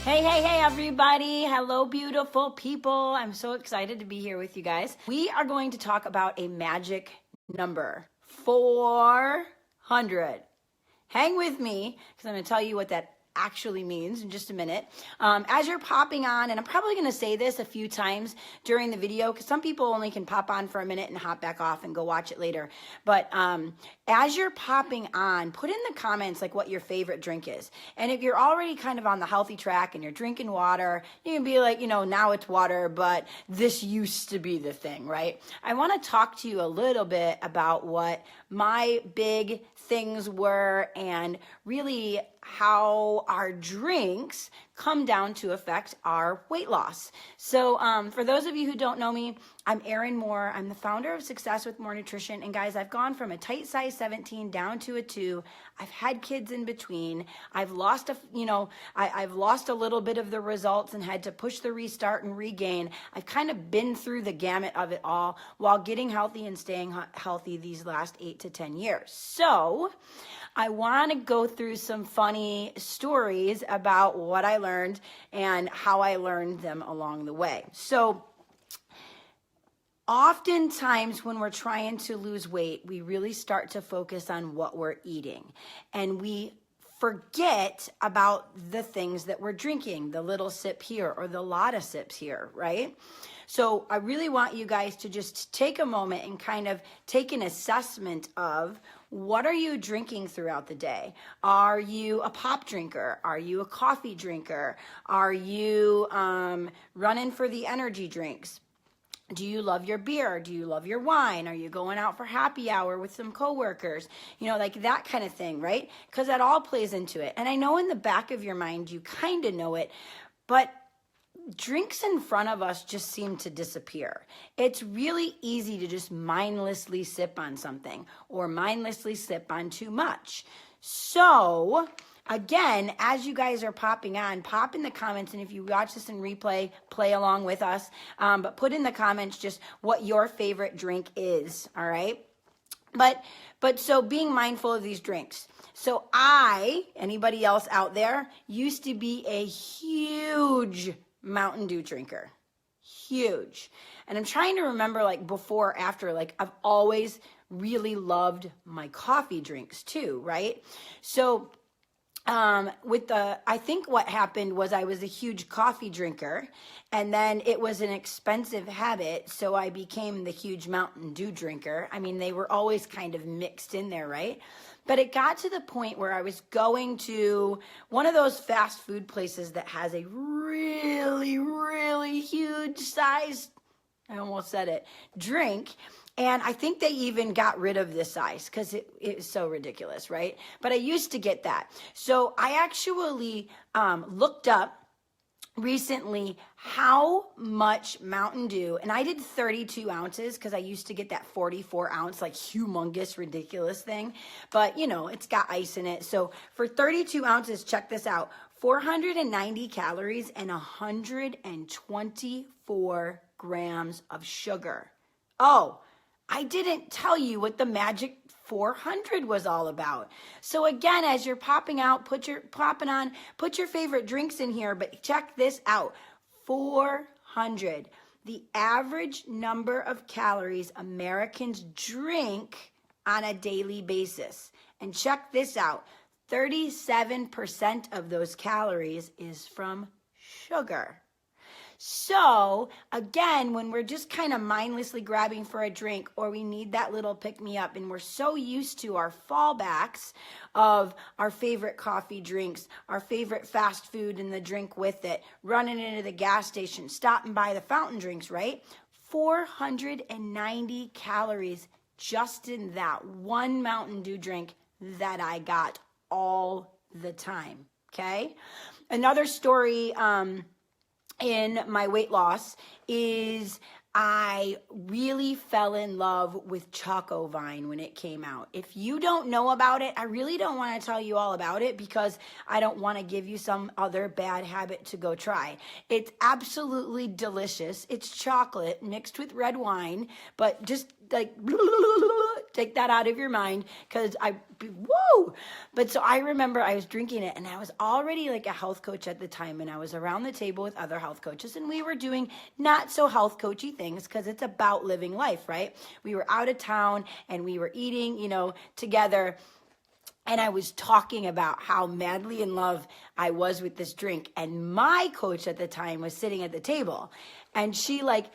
Hey, everybody. Hello, beautiful people. I'm so excited to be here with you guys. We are going to talk about a magic number, 400. Hang with me because I'm going to tell you what that actually means in just a minute. As you're popping on, and I'm probably going to say this a few times during the video because some people only can pop on for a minute and hop back off and go watch it later. But as you're popping on, put in the comments like what your favorite drink is. And if you're already kind of on the healthy track and you're drinking water, you can be like, now it's water, but this used to be the thing, right? I want to talk to you a little bit about what my big things were and really how our drinks come down to affect our weight loss. So for those of you who don't know me, I'm Erin Moore. I'm the founder of Success with More Nutrition. And guys, I've gone from a tight size 17 down to a 2. I've had kids in between. I've lost I've lost a little bit of the results and had to push the restart and regain. I've kind of been through the gamut of it all while getting healthy and staying healthy these last 8 to 10 years. So I want to go through some funny stories about what I learned and how I learned them along the way. So oftentimes when we're trying to lose weight, we really start to focus on what we're eating. And we forget about the things that we're drinking, the little sip here or the lot of sips here, right? So I really want you guys to just take a moment and kind of take an assessment of what are you drinking throughout the day? Are you a pop drinker? Are you a coffee drinker? Are you running for the energy drinks? Do you love your beer? Do you love your wine? Are you going out for happy hour with some coworkers? Like that kind of thing, right? Because that all plays into it. And I know in the back of your mind, you kind of know it, but drinks in front of us just seem to disappear. It's really easy to just mindlessly sip on something or mindlessly sip on too much. So again, as you guys are popping on, pop in the comments, and if you watch this in replay, play along with us. But put in the comments just what your favorite drink is, all right? But so being mindful of these drinks. So anybody else out there, used to be a huge Mountain Dew drinker. Huge. And I'm trying to remember like before, after, like I've always really loved my coffee drinks too, right? So I think what happened was I was a huge coffee drinker and then it was an expensive habit. So I became the huge Mountain Dew drinker. I mean, they were always kind of mixed in there, right? But it got to the point where I was going to one of those fast food places that has a really, really huge size, I almost said it, drink. And I think they even got rid of this size because it is so ridiculous, right? But I used to get that. So I actually looked up recently how much Mountain Dew, and I did 32 ounces because I used to get that 44 ounce, like humongous, ridiculous thing. But, it's got ice in it. So for 32 ounces, check this out, 490 calories and 124 grams of sugar. Oh, I didn't tell you what the magic 400 was all about. So again, as you're popping out, put your favorite drinks in here, but check this out. 400. The average number of calories Americans drink on a daily basis. And check this out. 37% of those calories is from sugar. So again, when we're just kind of mindlessly grabbing for a drink or we need that little pick-me-up and we're so used to our fallbacks of our favorite coffee drinks, our favorite fast food and the drink with it, running into the gas station, stopping by the fountain drinks, right? 490 calories just in that one Mountain Dew drink that I got all the time, okay? Another story in my weight loss is I really fell in love with Choco Vine when it came out. If you don't know about it, I really don't want to tell you all about it because I don't want to give you some other bad habit to go try. It's absolutely delicious. It's chocolate mixed with red wine, but just like take that out of your mind, because woo. But so I remember I was drinking it, and I was already like a health coach at the time, and I was around the table with other health coaches, and we were doing not so health coachy things, because it's about living life, right? We were out of town, and we were eating, together. And I was talking about how madly in love I was with this drink. And my coach at the time was sitting at the table. And she's like,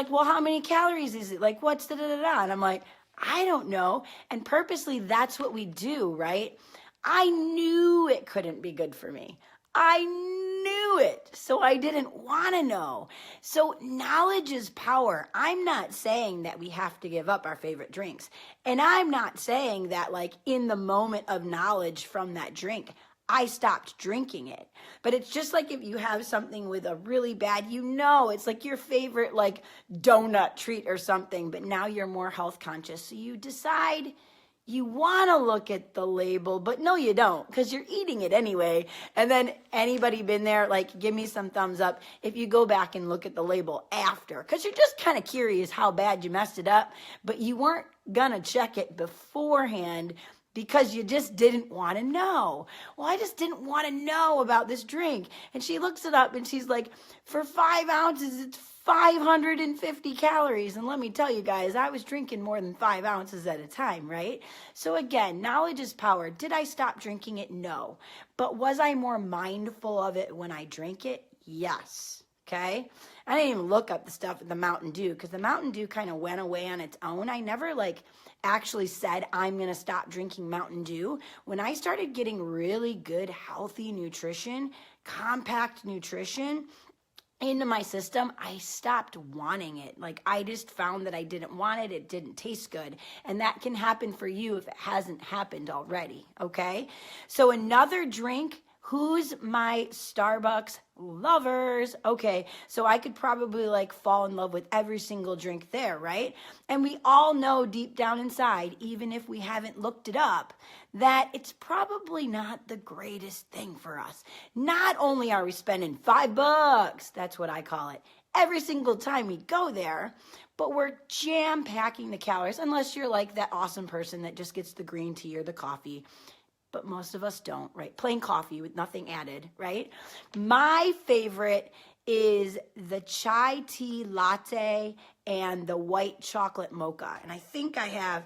well, how many calories is it? Like, what's da da da da? And I'm like, I don't know. And purposely, that's what we do, right? I knew it couldn't be good for me. I knew it. So I didn't want to know. So knowledge is power. I'm not saying that we have to give up our favorite drinks. And I'm not saying that, like, in the moment of knowledge from that drink, I stopped drinking it. But it's just like if you have something with a really bad, it's like your favorite, like, donut treat or something, but now you're more health conscious. So you decide you want to look at the label, but no, you don't, because you're eating it anyway. And then anybody been there, like, give me some thumbs up if you go back and look at the label after, because you're just kind of curious how bad you messed it up, but you weren't going to check it beforehand because you just didn't want to know. Well, I just didn't want to know about this drink. And she looks it up and she's like, for 5 ounces, it's 550 calories. And let me tell you guys, I was drinking more than 5 ounces at a time, right? So again, knowledge is power. Did I stop drinking it? No. But was I more mindful of it when I drank it? Yes. Okay. I didn't even look up the stuff with the Mountain Dew, because the Mountain Dew kind of went away on its own. I never actually said I'm going to stop drinking Mountain Dew. When I started getting really good, healthy nutrition, compact nutrition into my system, I stopped wanting it. Like, I just found that I didn't want it. It didn't taste good. And that can happen for you if it hasn't happened already. Okay. So another drink. Who's my Starbucks lovers? Okay, so I could probably fall in love with every single drink there, right? And we all know deep down inside, even if we haven't looked it up, that it's probably not the greatest thing for us. Not only are we spending $5, that's what I call it, every single time we go there, but we're jam-packing the calories, unless you're like that awesome person that just gets the green tea or the coffee. But most of us don't, right? Plain coffee with nothing added, right? My favorite is the chai tea latte and the white chocolate mocha. And I think I have,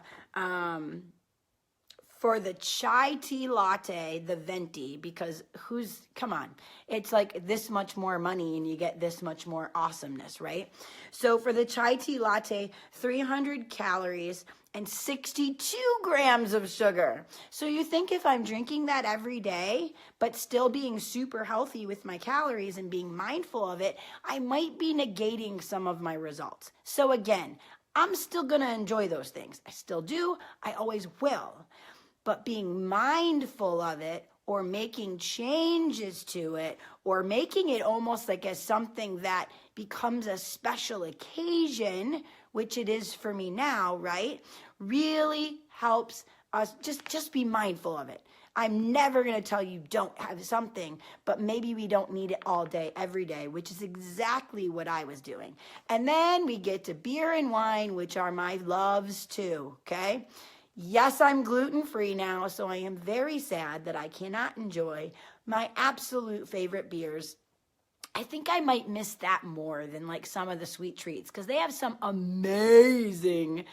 for the chai tea latte, the venti, because come on, it's like this much more money and you get this much more awesomeness, right? So for the chai tea latte, 300 calories and 62 grams of sugar. So you think if I'm drinking that every day, but still being super healthy with my calories and being mindful of it, I might be negating some of my results. So again, I'm still going to enjoy those things. I still do. I always will. But being mindful of it, or making changes to it, or making it almost like as something that becomes a special occasion, which it is for me now, right? Really helps us just be mindful of it. I'm never going to tell you don't have something, but maybe we don't need it all day, every day, which is exactly what I was doing. And then we get to beer and wine, which are my loves too, okay? Yes, I'm gluten-free now, so I am very sad that I cannot enjoy my absolute favorite beers. I think I might miss that more than some of the sweet treats, because they have some amazing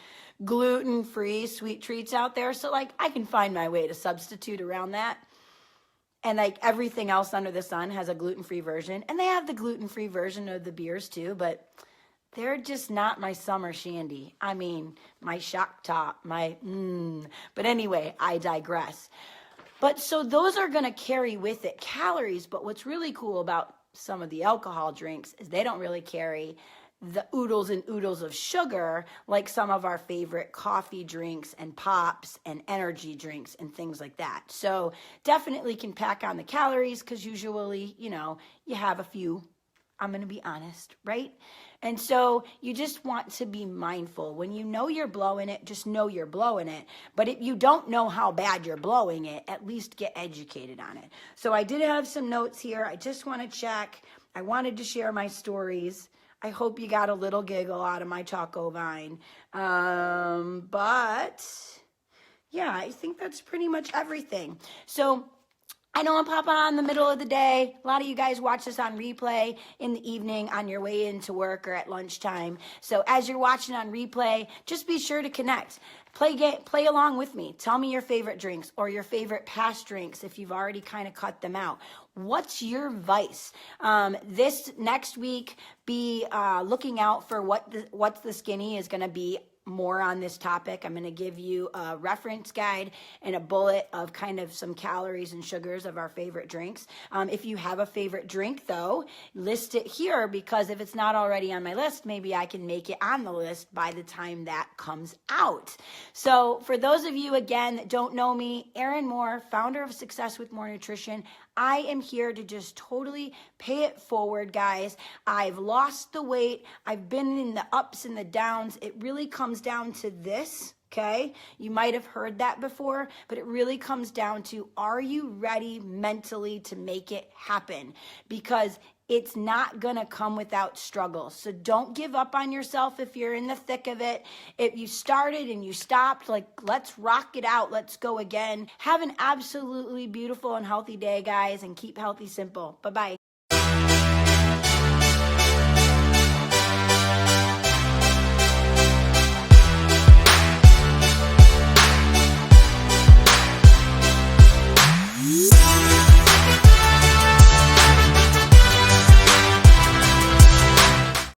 gluten-free sweet treats out there. So I can find my way to substitute around that. And everything else under the sun has a gluten-free version. And they have the gluten-free version of the beers too, but they're just not my summer shandy. I mean, my shock top, but anyway, I digress. But so those are going to carry with it calories. But what's really cool about some of the alcohol drinks is they don't really carry the oodles and oodles of sugar like some of our favorite coffee drinks and pops and energy drinks and things like that. So definitely can pack on the calories, because usually, you have a few. I'm going to be honest, right? And so you just want to be mindful. When you know you're blowing it, just know you're blowing it. But if you don't know how bad you're blowing it, at least get educated on it. So I did have some notes here. I just want to check. I wanted to share my stories. I hope you got a little giggle out of my Choco Vine. But yeah, I think that's pretty much everything. So I know I'm popping on in the middle of the day. A lot of you guys watch this on replay in the evening on your way into work or at lunchtime. So as you're watching on replay, just be sure to connect. Play along with me. Tell me your favorite drinks or your favorite past drinks if you've already kind of cut them out. What's your vice? This next week, be looking out for what's the skinny is going to be more on this topic. I'm going to give you a reference guide and a bullet of kind of some calories and sugars of our favorite drinks. If you have a favorite drink, though, list it here, because if it's not already on my list, maybe I can make it on the list by the time that comes out. So for those of you, again, that don't know me, Erin Moore, founder of Success with More Nutrition, I am here to just totally pay it forward, guys. I've lost the weight. I've been in the ups and the downs. It really comes down to this, okay? You might have heard that before, but it really comes down to, are you ready mentally to make it happen? Because it's not going to come without struggle. So don't give up on yourself if you're in the thick of it. If you started and you stopped, like, let's rock it out. Let's go again. Have an absolutely beautiful and healthy day, guys, and keep healthy simple. Bye-bye.